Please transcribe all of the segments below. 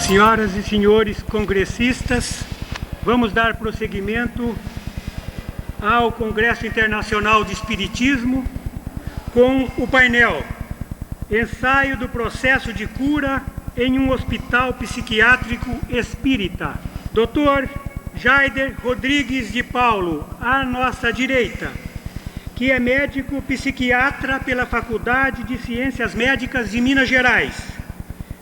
Senhoras e senhores congressistas, vamos dar prosseguimento ao Congresso Internacional de Espiritismo com o painel Ensaio do Processo de Cura em um Hospital Psiquiátrico Espírita. Dr. Jaider Rodrigues de Paulo, à nossa direita, que é médico psiquiatra pela Faculdade de Ciências Médicas de Minas Gerais,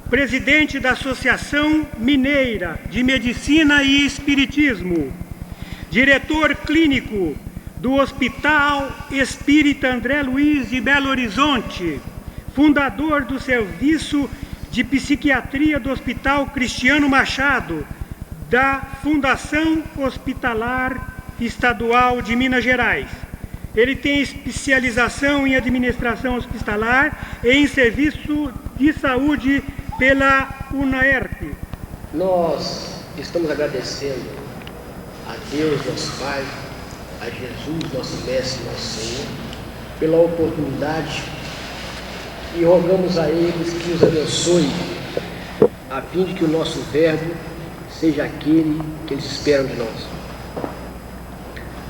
presidente da Associação Mineira de Medicina e Espiritismo, diretor clínico do Hospital Espírita André Luiz de Belo Horizonte, fundador do Serviço de Psiquiatria do Hospital Cristiano Machado, da Fundação Hospitalar Estadual de Minas Gerais. Ele tem especialização em administração hospitalar e em serviço de saúde pela UNAERP. Nós estamos agradecendo a Deus, nosso Pai, a Jesus, nosso Mestre, nosso Senhor, pela oportunidade e rogamos a eles que nos abençoe, a fim de que o nosso verbo seja aquele que eles esperam de nós.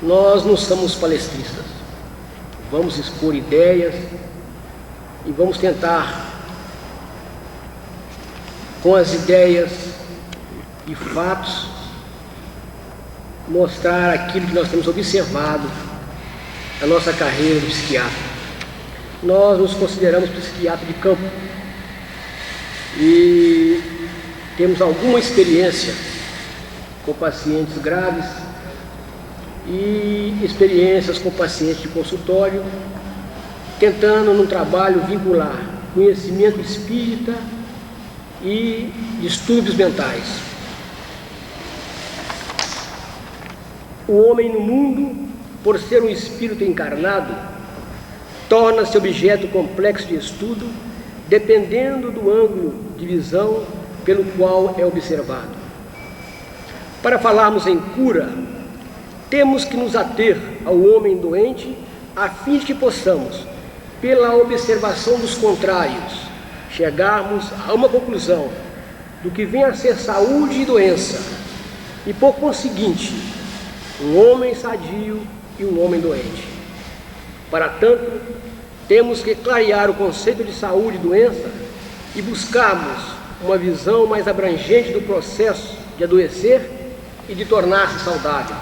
Nós não somos palestristas, vamos expor ideias e vamos tentar, com as ideias e fatos, mostrar aquilo que nós temos observado na nossa carreira de psiquiatra. Nós nos consideramos psiquiatra de campo e temos alguma experiência com pacientes graves e experiências com pacientes de consultório, tentando num trabalho vincular conhecimento espírita e distúrbios mentais. O homem no mundo, por ser um espírito encarnado, torna-se objeto complexo de estudo, dependendo do ângulo de visão pelo qual é observado. Para falarmos em cura, temos que nos ater ao homem doente, a fim de que possamos, pela observação dos contrários, chegarmos a uma conclusão do que vem a ser saúde e doença, e por conseguinte, um homem sadio e um homem doente. Para tanto, temos que clarear o conceito de saúde e doença e buscarmos uma visão mais abrangente do processo de adoecer e de tornar-se saudável.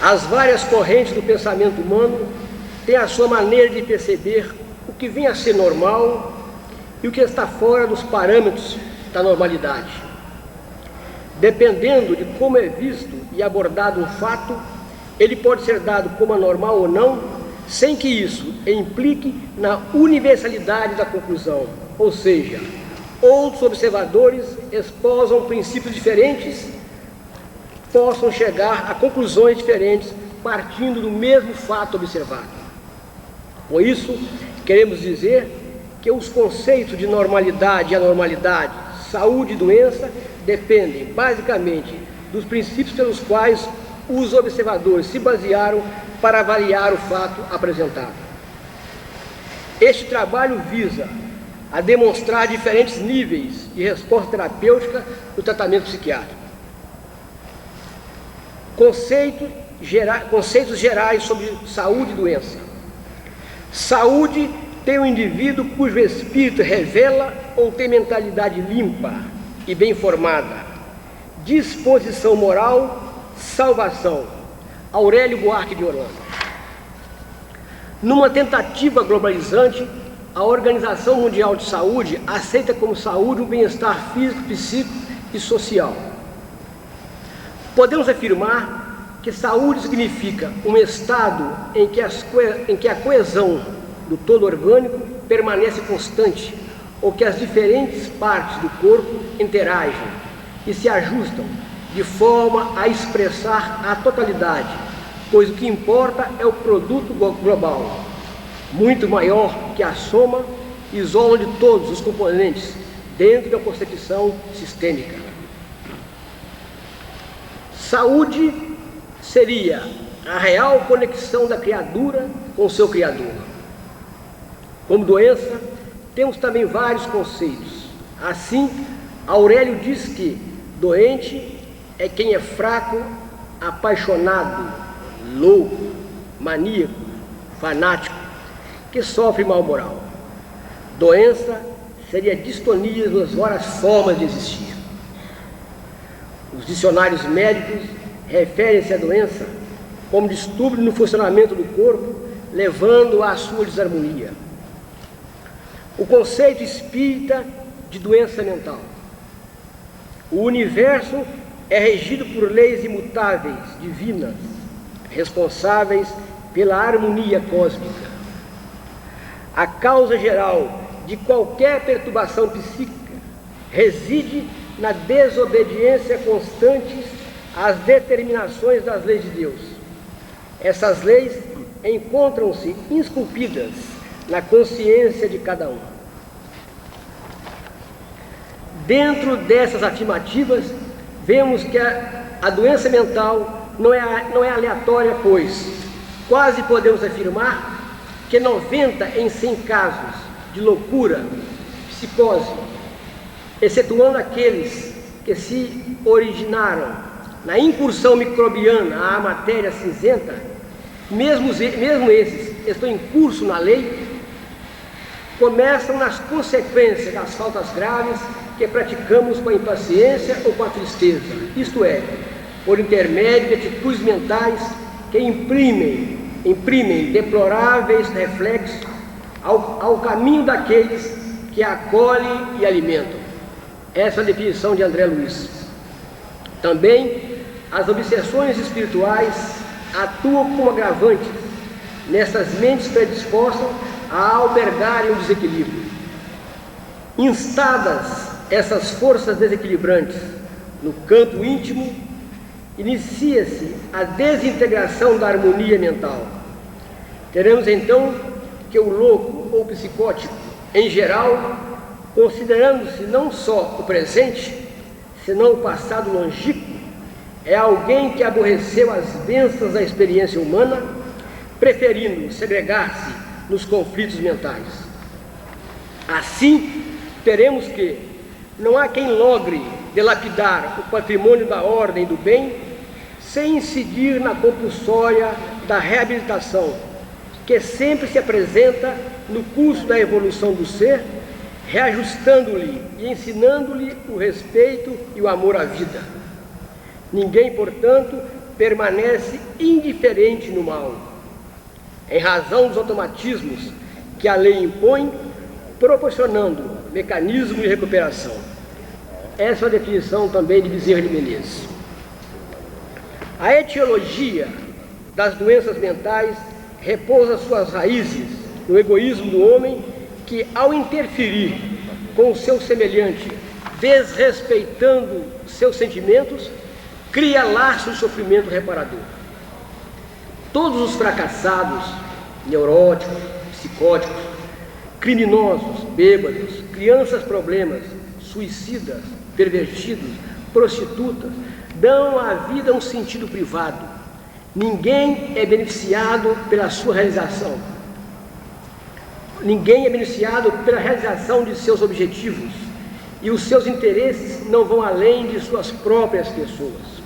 As várias correntes do pensamento humano têm a sua maneira de perceber o que vem a ser normal e o que está fora dos parâmetros da normalidade. Dependendo de como é visto e abordado um fato, ele pode ser dado como anormal ou não, sem que isso implique na universalidade da conclusão. Ou seja, outros observadores esposam princípios diferentes, possam chegar a conclusões diferentes partindo do mesmo fato observado. Por isso, queremos dizer que os conceitos de normalidade e anormalidade, saúde e doença dependem basicamente dos princípios pelos quais os observadores se basearam para avaliar o fato apresentado. Este trabalho visa a demonstrar diferentes níveis de resposta terapêutica no tratamento psiquiátrico. Conceitos gerais sobre saúde e doença. Saúde tem um indivíduo cujo espírito revela ou tem mentalidade limpa e bem formada. Disposição moral, salvação. Aurélio Buarque de Holanda. Numa tentativa globalizante, a Organização Mundial de Saúde aceita como saúde o bem-estar físico, psíquico e social. Podemos afirmar que saúde significa um estado em que a coesão do todo orgânico permanece constante, ou que as diferentes partes do corpo interagem e se ajustam de forma a expressar a totalidade, pois o que importa é o produto global, muito maior que a soma e isola de todos os componentes dentro da concepção sistêmica. Saúde seria a real conexão da criatura com o seu Criador. Como doença, temos também vários conceitos. Assim, Aurélio diz que doente é quem é fraco, apaixonado, louco, maníaco, fanático, que sofre mal moral. Doença seria distonia nas várias formas de existir. Os dicionários médicos referem-se à doença como distúrbio no funcionamento do corpo, levando à sua desarmonia. O conceito espírita de doença mental. O universo é regido por leis imutáveis, divinas, responsáveis pela harmonia cósmica. A causa geral de qualquer perturbação psíquica reside na desobediência constante às determinações das leis de Deus. Essas leis encontram-se esculpidas na consciência de cada um. Dentro dessas afirmativas, vemos que a doença mental não é aleatória, pois quase podemos afirmar que 90 em 100 casos de loucura, psicose, excetuando aqueles que se originaram na incursão microbiana à matéria cinzenta, mesmo esses estão em curso na lei, começam nas consequências das faltas graves que praticamos com a impaciência ou com a tristeza, isto é, por intermédio de atitudes mentais que imprimem deploráveis reflexos ao caminho daqueles que acolhem e alimentam. Essa é a definição de André Luiz. Também as obsessões espirituais atuam como agravantes nessas mentes predispostas a albergarem o desequilíbrio. Instadas essas forças desequilibrantes no campo íntimo, inicia-se a desintegração da harmonia mental. Teremos então que o louco ou psicótico, em geral, considerando-se não só o presente, senão o passado longínquo, é alguém que aborreceu as bênçãos da experiência humana, preferindo segregar-se nos conflitos mentais. Assim, teremos que não há quem logre dilapidar o patrimônio da ordem e do bem sem incidir na compulsória da reabilitação, que sempre se apresenta no curso da evolução do ser, reajustando-lhe e ensinando-lhe o respeito e o amor à vida. Ninguém, portanto, permanece indiferente no mal, em razão dos automatismos que a lei impõe, proporcionando mecanismo de recuperação. Essa é a definição também de Bezerra de Menezes. A etiologia das doenças mentais repousa suas raízes no egoísmo do homem que, ao interferir com o seu semelhante, desrespeitando seus sentimentos, cria laço de sofrimento reparador. Todos os fracassados, neuróticos, psicóticos, criminosos, bêbados, crianças problemas, suicidas, pervertidos, prostitutas, dão à vida um sentido privado. Ninguém é beneficiado pela sua realização. Ninguém é beneficiado pela realização de seus objetivos, e os seus interesses não vão além de suas próprias pessoas.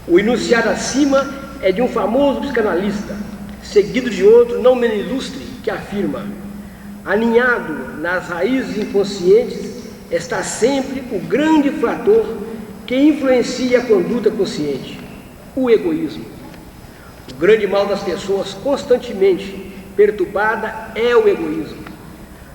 O enunciado acima é de um famoso psicanalista, seguido de outro não menos ilustre, que afirma: aninhado nas raízes inconscientes está sempre o grande fator que influencia a conduta consciente, o egoísmo. O grande mal das pessoas constantemente perturbada é o egoísmo.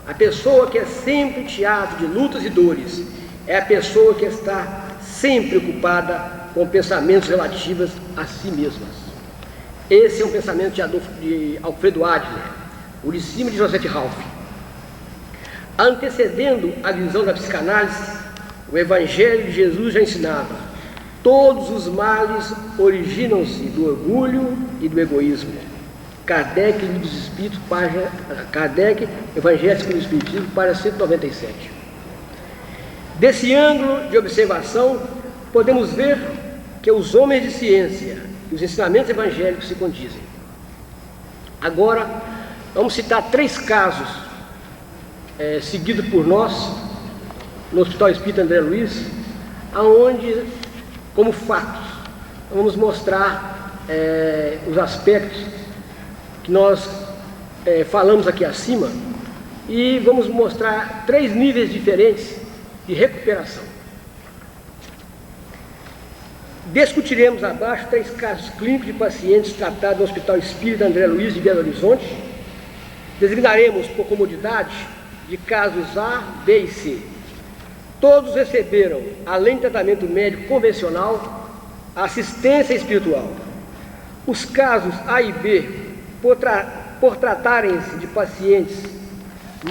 A pessoa que é sempre teatro de lutas e dores é a pessoa que está sempre ocupada com pensamentos relativos a si mesmas. Esse é um pensamento de Alfredo Adler, o de cima de Joseph Ralph. Antecedendo a visão da psicanálise, o Evangelho de Jesus já ensinava: todos os males originam-se do orgulho e do egoísmo. Kardec, Livro dos Espíritos, Kardec, Evangelho segundo o Espiritismo, página 197. Desse ângulo de observação, podemos ver que os homens de ciência e os ensinamentos evangélicos se condizem. Agora, vamos citar 3 casos seguidos por nós no Hospital Espírita André Luiz, aonde, como fatos, vamos mostrar os aspectos que nós falamos aqui acima, e vamos mostrar 3 níveis diferentes de recuperação. Discutiremos abaixo 3 casos clínicos de pacientes tratados no Hospital Espírita André Luiz de Belo Horizonte. Designaremos, por comodidade, de casos A, B e C. Todos receberam, além do tratamento médico convencional, assistência espiritual. Os casos A e B, por tratarem-se de pacientes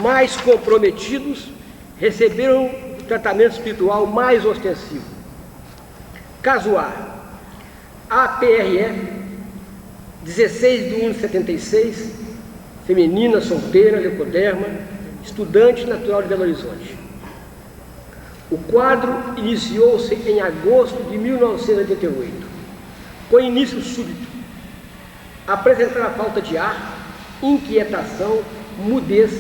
mais comprometidos, receberam tratamento espiritual mais ostensivo. Caso A, APRF, 16/1/76, feminina, solteira, leucoderma, estudante natural de Belo Horizonte. O quadro iniciou-se em agosto de 1988, com início súbito. Apresentava falta de ar, inquietação, mudez,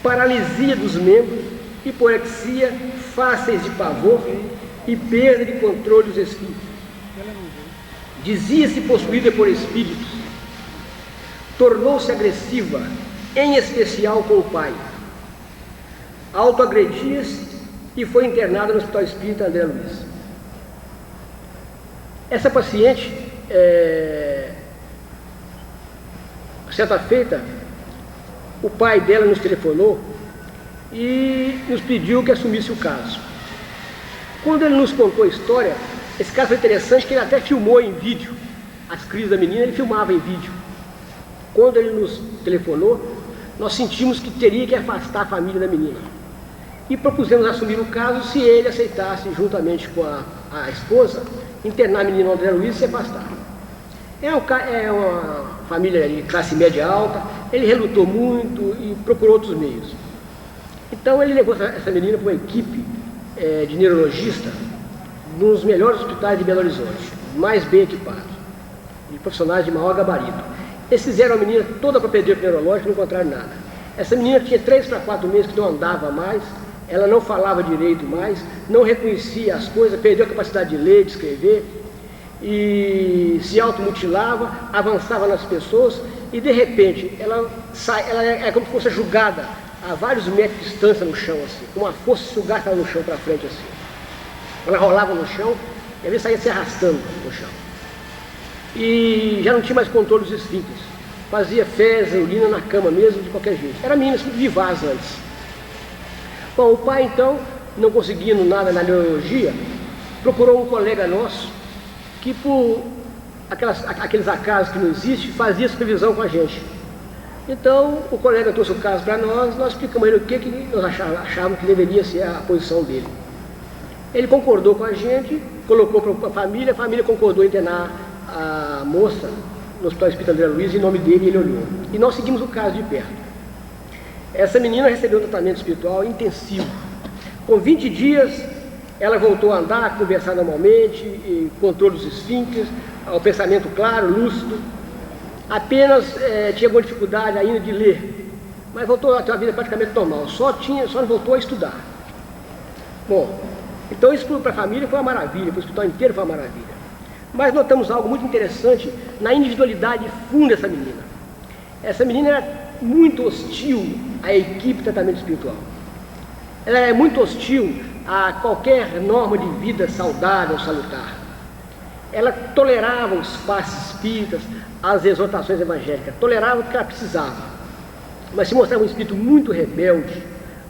paralisia dos membros, hiporexia, fáceis de pavor e perda de controle dos espíritos. Dizia-se possuída por espíritos. Tornou-se agressiva, em especial com o pai. Autoagredia-se e foi internada no Hospital Espírita André Luiz. Essa paciente, certa feita, o pai dela nos telefonou e nos pediu que assumisse o caso. Quando ele nos contou a história, esse caso foi interessante, que ele até filmou em vídeo as crises da menina, ele filmava em vídeo. Quando ele nos telefonou, nós sentimos que teria que afastar a família da menina. E propusemos assumir o caso se ele aceitasse, juntamente com a esposa, internar a menina no André Luiz e se afastar. É uma família de classe média alta, ele relutou muito e procurou outros meios. Então ele levou essa menina para uma equipe de neurologista nos melhores hospitais de Belo Horizonte, mais bem equipados, de profissionais de maior gabarito. Eles fizeram a menina toda para pedíatrico neurológico e não encontraram nada. Essa menina tinha 3 para 4 meses que não andava mais, ela não falava direito mais, não reconhecia as coisas, perdeu a capacidade de ler, de escrever, e se automutilava, avançava nas pessoas, e de repente ela é como se fosse jogada a vários metros de distância no chão, assim, com uma força sugada no chão para frente, assim. Ela rolava no chão e às vezes saía se arrastando no chão. E já não tinha mais controle dos esfíncteres. Fazia fezes, urina na cama mesmo, de qualquer jeito. Era menina vivaz antes. Bom, o pai então, não conseguindo nada na neurologia, procurou um colega nosso que, por aqueles acasos que não existem, fazia supervisão com a gente. Então, o colega trouxe o caso para nós explicamos a ele o que nós achávamos que deveria ser a posição dele. Ele concordou com a gente, colocou para a família concordou em internar a moça no Hospital Espírita André Luiz, em nome dele, ele olhou. E nós seguimos o caso de perto. Essa menina recebeu um tratamento espiritual intensivo. Com 20 dias, ela voltou a andar, a conversar normalmente, controle dos esfíncteres, o pensamento claro, lúcido. Apenas tinha alguma dificuldade ainda de ler, mas voltou a ter uma vida praticamente normal, só não voltou a estudar. Bom, então isso para a família foi uma maravilha, para o hospital inteiro foi uma maravilha. Mas notamos algo muito interessante na individualidade funda dessa menina. Essa menina era muito hostil à equipe de tratamento espiritual. Ela é muito hostil a qualquer norma de vida saudável, salutar. Ela tolerava os passes espíritas, as exortações evangélicas, tolerava o que ela precisava. Mas se mostrava um espírito muito rebelde,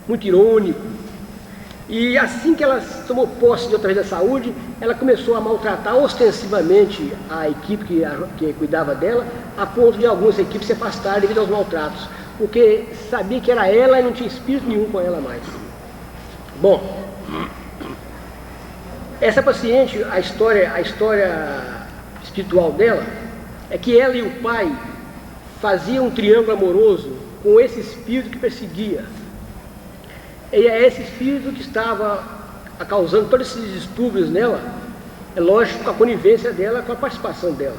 muito irônico. E assim que ela tomou posse de outra vez da saúde, ela começou a maltratar ostensivamente a equipe que cuidava dela, a ponto de algumas equipes se afastarem devido aos maltratos, porque sabia que era ela e não tinha espírito nenhum com ela mais. Bom, essa paciente, a história espiritual dela é que ela e o pai faziam um triângulo amoroso com esse espírito que perseguia. E é esse espírito que estava causando todos esses distúrbios nela, é lógico, com a conivência dela, com a participação dela.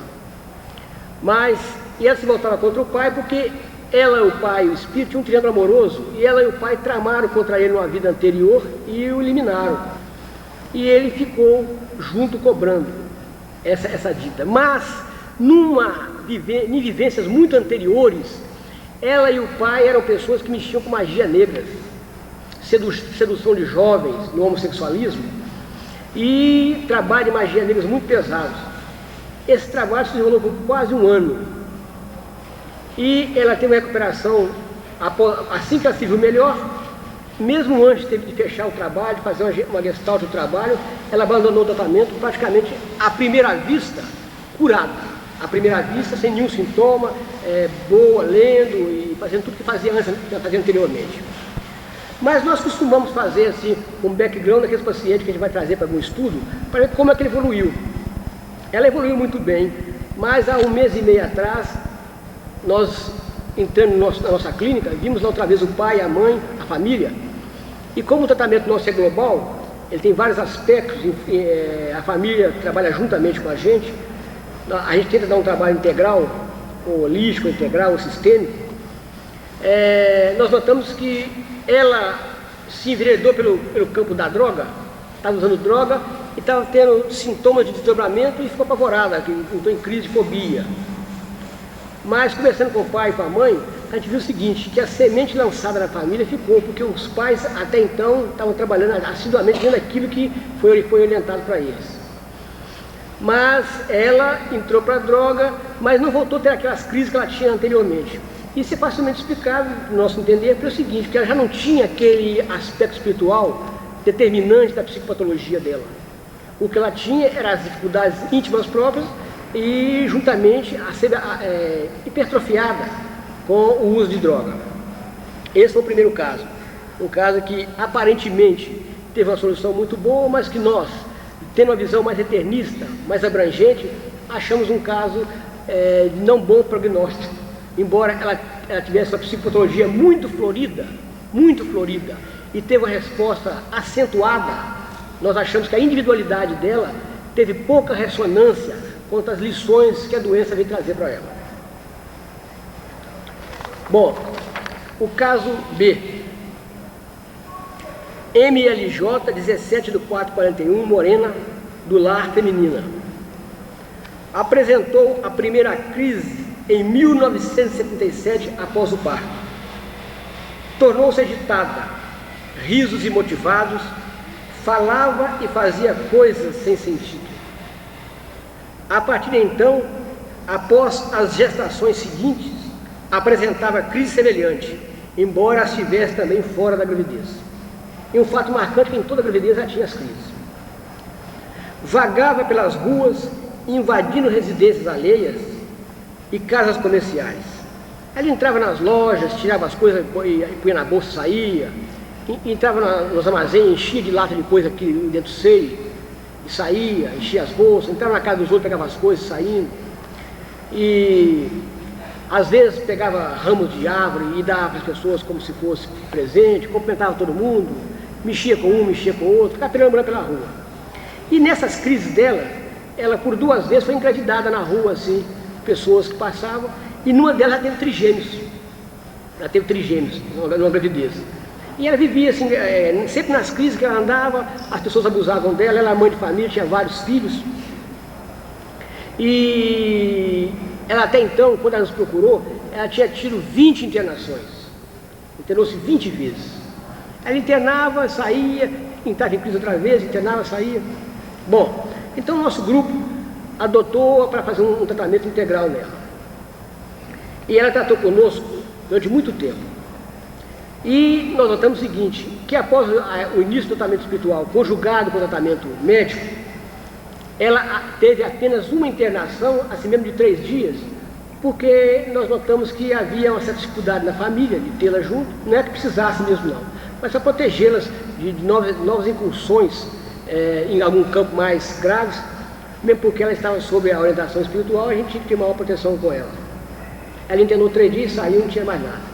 Mas, e ela se voltava contra o pai porque ela, o pai e o espírito tinham um triângulo amoroso, e ela e o pai tramaram contra ele numa vida anterior e o eliminaram. E ele ficou junto cobrando essa dívida. Mas, em vivências muito anteriores, ela e o pai eram pessoas que mexiam com magia negra, sedução de jovens no homossexualismo e trabalho de magia negra muito pesados. Esse trabalho se desenvolveu por quase um ano. E ela teve uma recuperação, assim que ela se viu melhor, mesmo antes de fechar o trabalho, de fazer uma gestalt do trabalho, ela abandonou o tratamento praticamente à primeira vista, curada. À primeira vista, sem nenhum sintoma, boa, lendo e fazendo tudo que fazia anteriormente. Mas nós costumamos fazer assim, um background daqueles pacientes que a gente vai trazer para algum estudo, para ver como é que ele evoluiu. Ela evoluiu muito bem, mas há um mês e meio atrás, nós entrando na nossa clínica, vimos lá outra vez o pai, a mãe, a família, e como o tratamento nosso é global, ele tem vários aspectos, a família trabalha juntamente com a gente tenta dar um trabalho integral, holístico, integral, sistêmico. Nós notamos que ela se enveredou pelo campo da droga, estava usando droga e estava tendo sintomas de desdobramento e ficou apavorada, entrou em crise de fobia. Mas conversando com o pai e com a mãe, a gente viu o seguinte, que a semente lançada na família ficou, porque os pais até então estavam trabalhando assiduamente vendo aquilo que foi orientado para eles. Mas ela entrou para a droga, mas não voltou a ter aquelas crises que ela tinha anteriormente. Isso é facilmente explicável, no nosso entender, pelo seguinte, porque ela já não tinha aquele aspecto espiritual determinante da psicopatologia dela. O que ela tinha eram as dificuldades íntimas próprias e juntamente a ser hipertrofiada com o uso de droga. Esse foi o primeiro caso. Um caso que aparentemente teve uma solução muito boa, mas que nós, tendo uma visão mais eternista, mais abrangente, achamos um caso de não bom prognóstico. Embora ela tivesse uma psicopatologia muito florida, e teve uma resposta acentuada, nós achamos que a individualidade dela teve pouca ressonância quanto às lições que a doença veio trazer para ela. Bom, o caso B. MLJ, 17/4/41, morena, do lar feminina. Apresentou a primeira crise em 1977, após o parto. Tornou-se agitada, risos imotivados, falava e fazia coisas sem sentido. A partir de então, após as gestações seguintes, apresentava crise semelhante, embora estivesse também fora da gravidez. E um fato marcante é que em toda a gravidez já tinha as crises. Vagava pelas ruas, invadindo residências alheias e casas comerciais. Ela entrava nas lojas, tirava as coisas, punha na bolsa e saía. Entrava nos armazéns, enchia de lata de coisa aqui dentro do seio, e saía, enchia as bolsas. Entrava na casa dos outros, pegava as coisas, saindo. E às vezes pegava ramos de árvore e dava para as pessoas como se fosse presente, cumprimentava todo mundo, mexia com um, mexia com o outro, ficava perambulando pela rua. E nessas crises dela, ela por 2 vezes foi engravidada na rua, assim, pessoas que passavam, e numa delas ela teve trigêmeos, numa gravidez. E ela vivia assim, sempre nas crises que ela andava, as pessoas abusavam dela, ela era mãe de família, tinha vários filhos. E ela até então, quando ela nos procurou, ela tinha tido 20 internações. Internou-se 20 vezes. Ela internava, saía, entrava em crise outra vez, internava, saía. Bom, então o nosso grupo adotou para fazer um tratamento integral nela. E ela tratou conosco durante muito tempo. E nós notamos o seguinte, que após o início do tratamento espiritual, conjugado com o tratamento médico, ela teve apenas uma internação, assim mesmo de 3 dias, porque nós notamos que havia uma certa dificuldade na família de tê-la junto, não é que precisasse mesmo não, mas para protegê-las de novas incursões em algum campo mais graves, mesmo porque ela estava sob a orientação espiritual, a gente tinha que ter maior proteção com ela. Ela internou 3 dias e saiu, não tinha mais nada.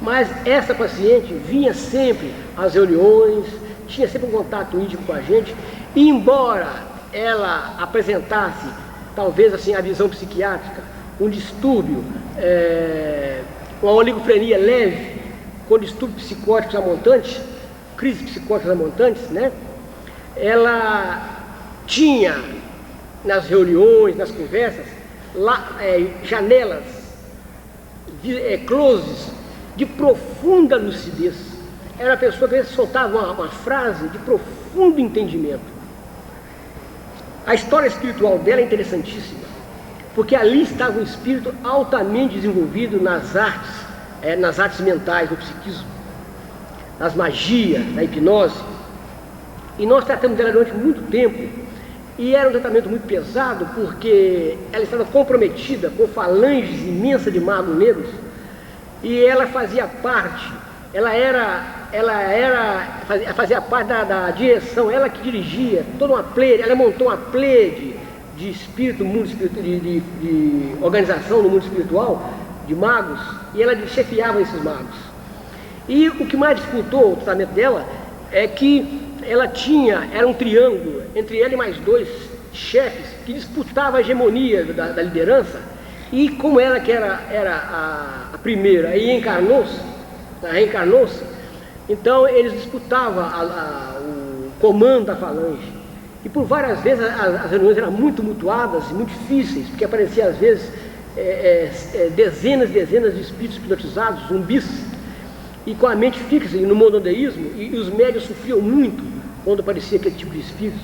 Mas essa paciente vinha sempre às reuniões, tinha sempre um contato íntimo com a gente, e embora ela apresentasse, talvez assim, a visão psiquiátrica, um distúrbio, uma oligofrenia leve, com distúrbios psicóticos amontantes, crises psicóticas amontantes, né? Ela tinha, nas reuniões, nas conversas, janelas, closes, de profunda lucidez. Era a pessoa que soltava uma frase de profundo entendimento. A história espiritual dela é interessantíssima, porque ali estava um espírito altamente desenvolvido nas artes mentais, no psiquismo, nas magias, na hipnose. E nós tratamos dela durante muito tempo, e era um tratamento muito pesado, porque ela estava comprometida com falanges imensas de magos negros, e ela fazia parte, fazia parte da direção, ela que dirigia toda uma plede, ela montou uma plede de espírito, de organização no mundo espiritual, de magos, e ela chefiava esses magos. E o que mais dificultou o tratamento dela é que era um triângulo entre ela e mais 2 chefes que disputavam a hegemonia da liderança, e como ela que era a primeira e reencarnou-se, então eles disputavam o comando da falange. E por várias vezes as reuniões eram muito mutuadas e muito difíceis, porque apareciam às vezes dezenas e dezenas de espíritos hipnotizados, zumbis, e com a mente fixa no monodeísmo, e os médios sofriam muito quando aparecia aquele tipo de espírito.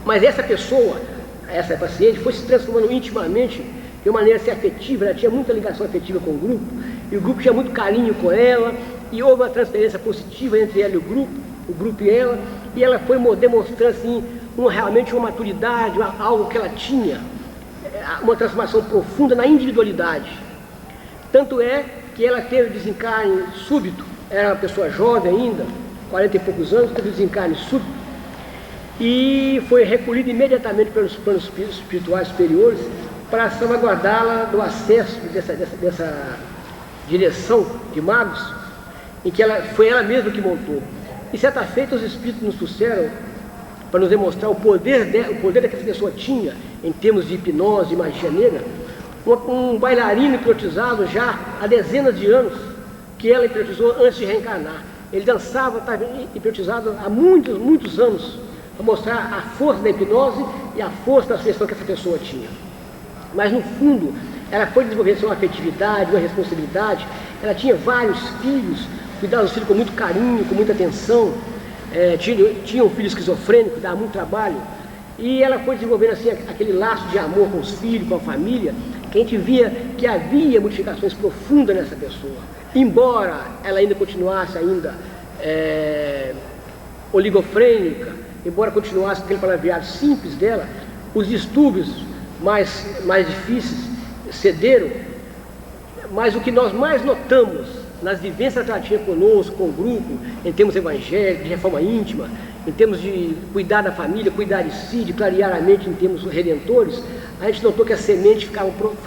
Mas essa pessoa, essa paciente, foi se transformando intimamente de uma maneira assim, afetiva, ela tinha muita ligação afetiva com o grupo, e o grupo tinha muito carinho com ela, e houve uma transferência positiva entre ela e o grupo e ela foi demonstrando assim, realmente uma maturidade, algo que ela tinha, uma transformação profunda na individualidade. Tanto é que ela teve desencarne súbito, era uma pessoa jovem ainda, 40 e poucos anos, teve desencarne súbito, e foi recolhida imediatamente pelos planos espirituais superiores para salvaguardá-la do acesso dessa direção de magos, em que foi ela mesma que montou. E certa feita os espíritos nos trouxeram para nos demonstrar o poder que essa pessoa tinha em termos de hipnose e magia negra, um bailarino hipnotizado já há dezenas de anos, que ela hipnotizou antes de reencarnar. Ele dançava, estava hipnotizado há muitos, muitos anos, para mostrar a força da hipnose e a força da sugestão que essa pessoa tinha. Mas no fundo, ela foi desenvolvendo uma afetividade, uma responsabilidade. Ela tinha vários filhos, cuidava dos filhos com muito carinho, com muita atenção. Tinha um filho esquizofrênico, dava muito trabalho. E ela foi desenvolvendo assim aquele laço de amor com os filhos, com a família, que a gente via que havia modificações profundas nessa pessoa. Embora ela ainda continuasse oligofrênica, embora continuasse aquele palavreado simples dela, os distúrbios mais difíceis cederam, mas o que nós mais notamos nas vivências que ela tinha conosco, com o grupo, em termos evangélicos, de reforma íntima, em termos de cuidar da família, cuidar de si, de clarear a mente em termos redentores, a gente notou que as sementes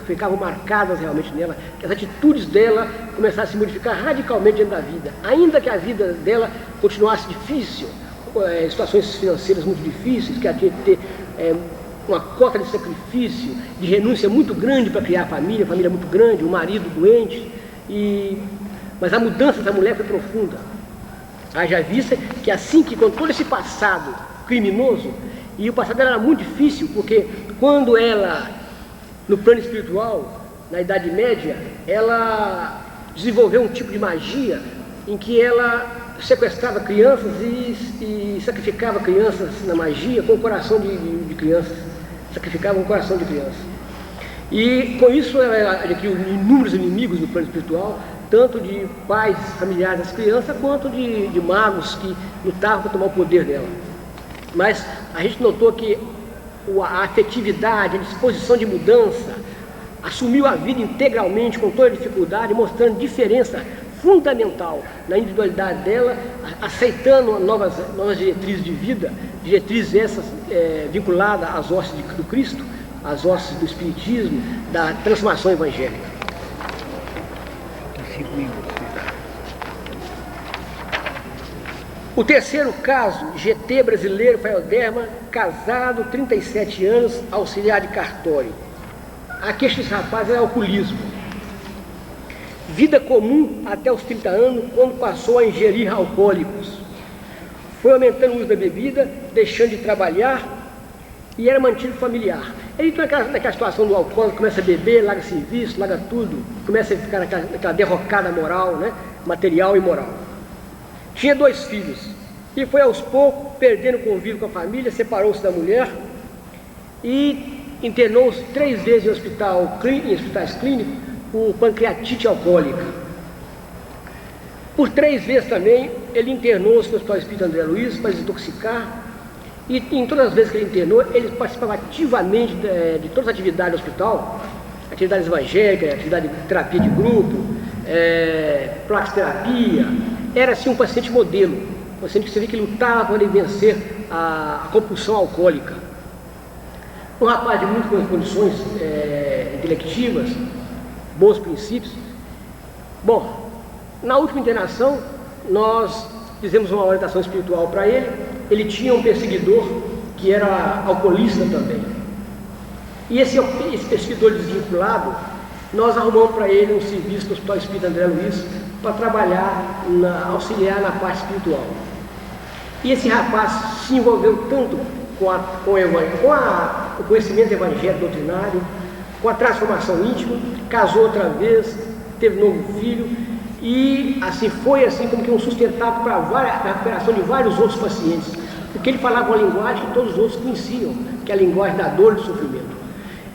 ficavam marcadas realmente nela, que as atitudes dela começaram a se modificar radicalmente dentro da vida, ainda que a vida dela continuasse difícil, situações financeiras muito difíceis, que ela tinha que ter uma cota de sacrifício, de renúncia muito grande para criar a família muito grande, o marido doente, mas a mudança da mulher foi profunda. Haja vista que assim que com todo esse passado criminoso, e o passado dela era muito difícil, porque quando ela, no plano espiritual, na Idade Média, ela desenvolveu um tipo de magia em que ela sequestrava crianças e sacrificava crianças na magia com o coração de crianças, sacrificava um coração de criança. E com isso ela adquiriu inúmeros inimigos no plano espiritual, tanto de pais familiares das crianças, quanto de magos que lutavam para tomar o poder dela. Mas a gente notou que a afetividade, a disposição de mudança, assumiu a vida integralmente, com toda a dificuldade, mostrando diferença fundamental na individualidade dela, aceitando novas diretrizes de vida, diretrizes essas vinculadas às hostes do Cristo, às hostes do Espiritismo, da transformação evangélica. O terceiro caso, GT brasileiro, Faelderma, casado, 37 anos, auxiliar de cartório. A queixa desse rapaz é alcoolismo. Vida comum até os 30 anos, quando passou a ingerir alcoólicos. Foi aumentando o uso da bebida, deixando de trabalhar e era mantido familiar. Ele entrou naquela situação do alcoólico, começa a beber, larga serviço, larga tudo, começa a ficar naquela derrocada moral, né? Material e moral. Tinha 2 filhos e foi aos poucos perdendo o convívio com a família, separou-se da mulher e internou-se 3 vezes em hospitais clínicos por pancreatite alcoólica. Por 3 vezes também ele internou-se no Hospital Espírita André Luiz para desintoxicar e em todas as vezes que ele internou, ele participava ativamente de todas as atividades do hospital, atividades evangélicas, atividade de terapia de grupo, plaqueterapia. Era assim um paciente modelo, um paciente que você vê que lutava para vencer a compulsão alcoólica. Um rapaz de muitas condições intelectivas, bons princípios. Bom, na última internação, nós fizemos uma orientação espiritual para ele. Ele tinha um perseguidor que era alcoolista também. E esse perseguidor desvinculado, nós arrumamos para ele um serviço no Hospital Espírita André Luiz para trabalhar, auxiliar na parte espiritual. E esse rapaz se envolveu tanto com o conhecimento evangélico doutrinário, com a transformação íntima, casou outra vez, teve um novo filho, e assim foi assim como que um sustentáculo para a recuperação de vários outros pacientes, porque ele falava uma linguagem que todos os outros conheciam, que é a linguagem da dor e do sofrimento.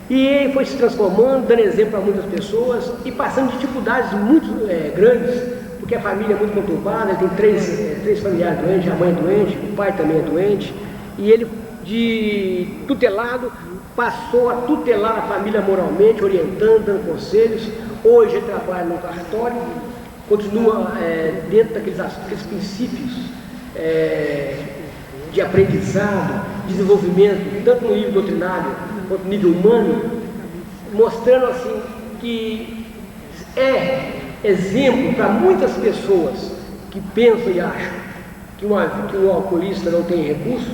E ele foi se transformando, dando exemplo para muitas pessoas e passando dificuldades muito grandes, porque a família é muito conturbada. Ele tem três familiares doentes, a mãe é doente, o pai também é doente, e ele, de tutelado, passou a tutelar a família moralmente, orientando, dando conselhos. Hoje ele trabalha no cartório, continua dentro daqueles princípios de aprendizado, desenvolvimento, tanto no nível doutrinário quanto no nível humano, mostrando assim que é exemplo para muitas pessoas que pensam e acham que um alcoolista não tem recursos.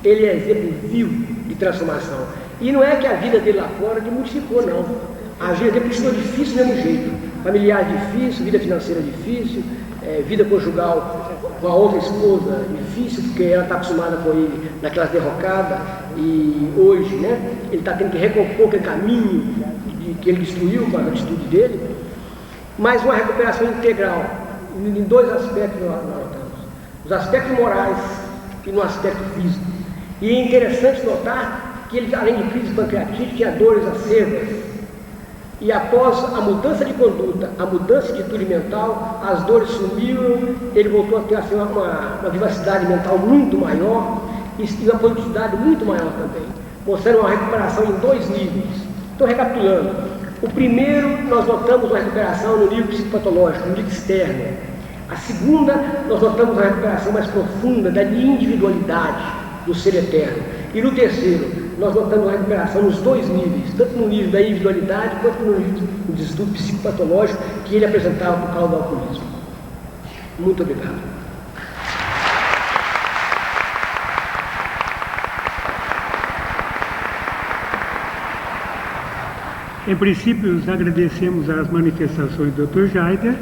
Ele é exemplo vivo de transformação. E não é que a vida dele lá fora modificou, não. A vida dele continua difícil do mesmo jeito. Familiar difícil, vida financeira difícil, vida conjugal com a outra esposa difícil, porque ela está acostumada com ele naquelas derrocadas, e hoje, né, ele está tendo que recompor aquele caminho que ele destruiu com a atitude dele. Mas uma recuperação integral, em 2 aspectos nós notamos: os aspectos morais e no aspecto físico. E é interessante notar que ele, além de crise de pancreatite, tinha dores acerbas. E após a mudança de conduta, a mudança de atitude mental, as dores sumiram, ele voltou a ter assim, uma vivacidade mental muito maior e uma produtividade muito maior também, mostrando uma recuperação em 2 níveis. Estou recapitulando. O primeiro, nós notamos uma recuperação no nível psicopatológico, no nível externo. A segunda, nós notamos uma recuperação mais profunda da individualidade do ser eterno. E no terceiro, nós notamos uma recuperação nos 2 níveis, tanto no nível da individualidade quanto no nível do distúrbio psicopatológico que ele apresentava por causa do alcoolismo. Muito obrigado. Em princípio, agradecemos as manifestações do Dr. Jaider.